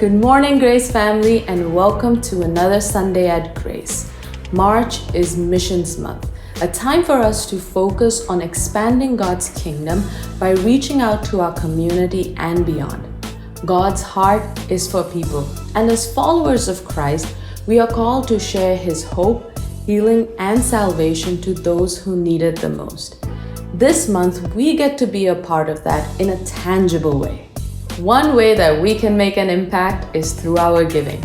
Good morning, Grace family, and welcome to another Sunday at Grace. March is Missions Month, a time for us to focus on expanding God's kingdom by reaching out to our community and beyond. God's heart is for people, and as followers of Christ, we are called to share His hope, healing, and salvation to those who need it the most. This month, we get to be a part of that in a tangible way. One way that we can make an impact is through our giving.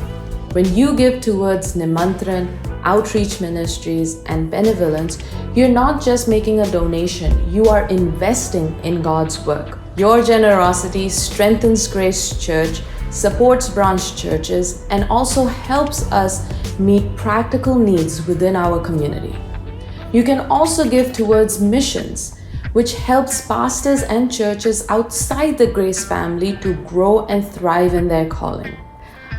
When you give towards Nimantran, outreach ministries, and benevolence, you're not just making a donation, you are investing in God's work. Your generosity strengthens Grace Church, supports branch churches, and also helps us meet practical needs within our community. You can also give towards missions, which helps pastors and churches outside the Grace family to grow and thrive in their calling.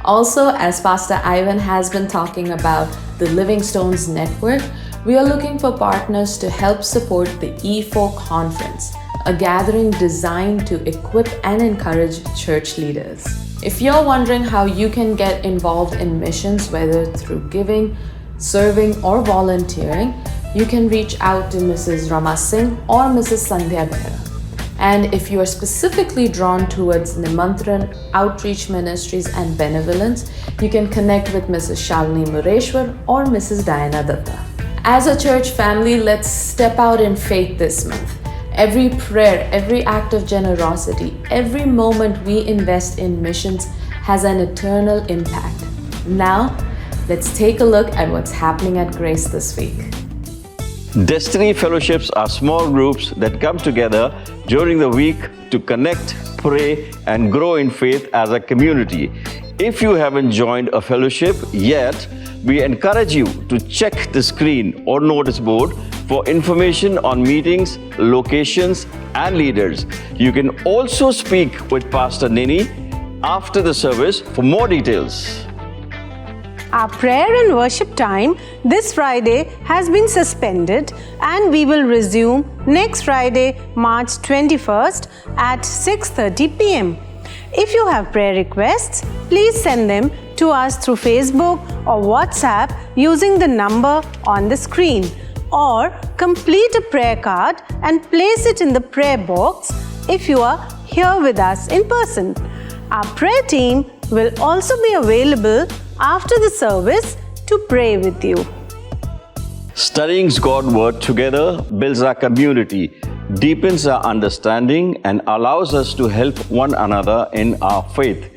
Also, as Pastor Ivan has been talking about the Living Stones Network, we are looking for partners to help support the E4 Conference, a gathering designed to equip and encourage church leaders. If you're wondering how you can get involved in missions, whether through giving, serving, or volunteering, you can reach out to Mrs. Rama Singh or Mrs. Sandhya Behra. And if you are specifically drawn towards Nimantran, outreach ministries, and benevolence, you can connect with Mrs. Shalini Mureshwar or Mrs. Diana Datta. As a church family, let's step out in faith this month. Every prayer, every act of generosity, every moment we invest in missions has an eternal impact. Now, let's take a look at what's happening at Grace this week. Destiny Fellowships are small groups that come together during the week to connect, pray, and grow in faith as a community. If you haven't joined a fellowship yet, we encourage you to check the screen or notice board for information on meetings, locations, and leaders. You can also speak with Pastor Nini after the service for more details. Our prayer and worship time this Friday has been suspended and we will resume next Friday, March 21st at 6:30 p.m. If you have prayer requests, please send them to us through Facebook or WhatsApp using the number on the screen, or complete a prayer card and place it in the prayer box if you are here with us in person. Our prayer team will also be available after the service to pray with you. Studying God's Word together builds our community, deepens our understanding, and allows us to help one another in our faith.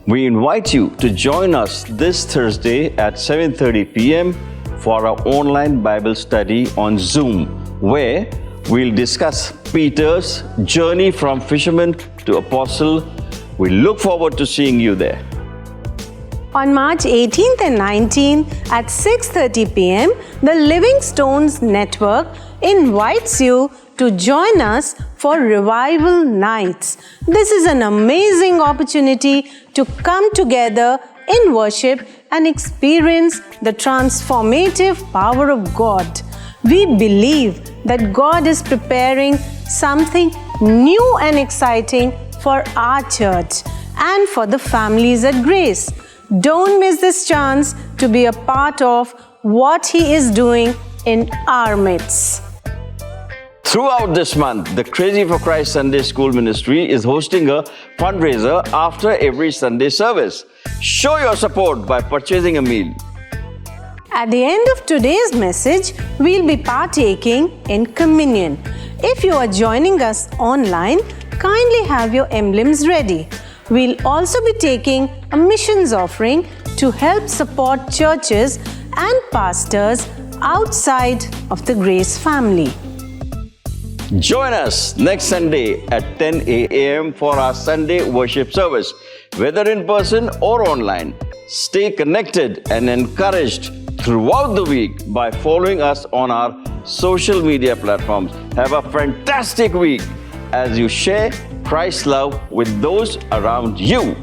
We invite you to join us this Thursday at 7:30 p.m. for our online Bible study on Zoom, where we'll discuss Peter's journey from fisherman to apostle. We look forward to seeing you there. On March 18th and 19th at 6:30 p.m., the Living Stones Network invites you to join us for Revival Nights. This is an amazing opportunity to come together in worship and experience the transformative power of God. We believe that God is preparing something new and exciting for our church and for the families at Grace. Don't miss this chance to be a part of what He is doing in our midst. Throughout this month, the Crazy for Christ Sunday School Ministry is hosting a fundraiser after every Sunday service. Show your support by purchasing a meal. At the end of today's message, we'll be partaking in communion. If you are joining us online, kindly have your emblems ready. We'll also be taking a missions offering to help support churches and pastors outside of the Grace family. Join us next Sunday at 10 a.m. for our Sunday worship service, whether in person or online. Stay connected and encouraged throughout the week by following us on our social media platforms. Have a fantastic week as you share Christ's love with those around you.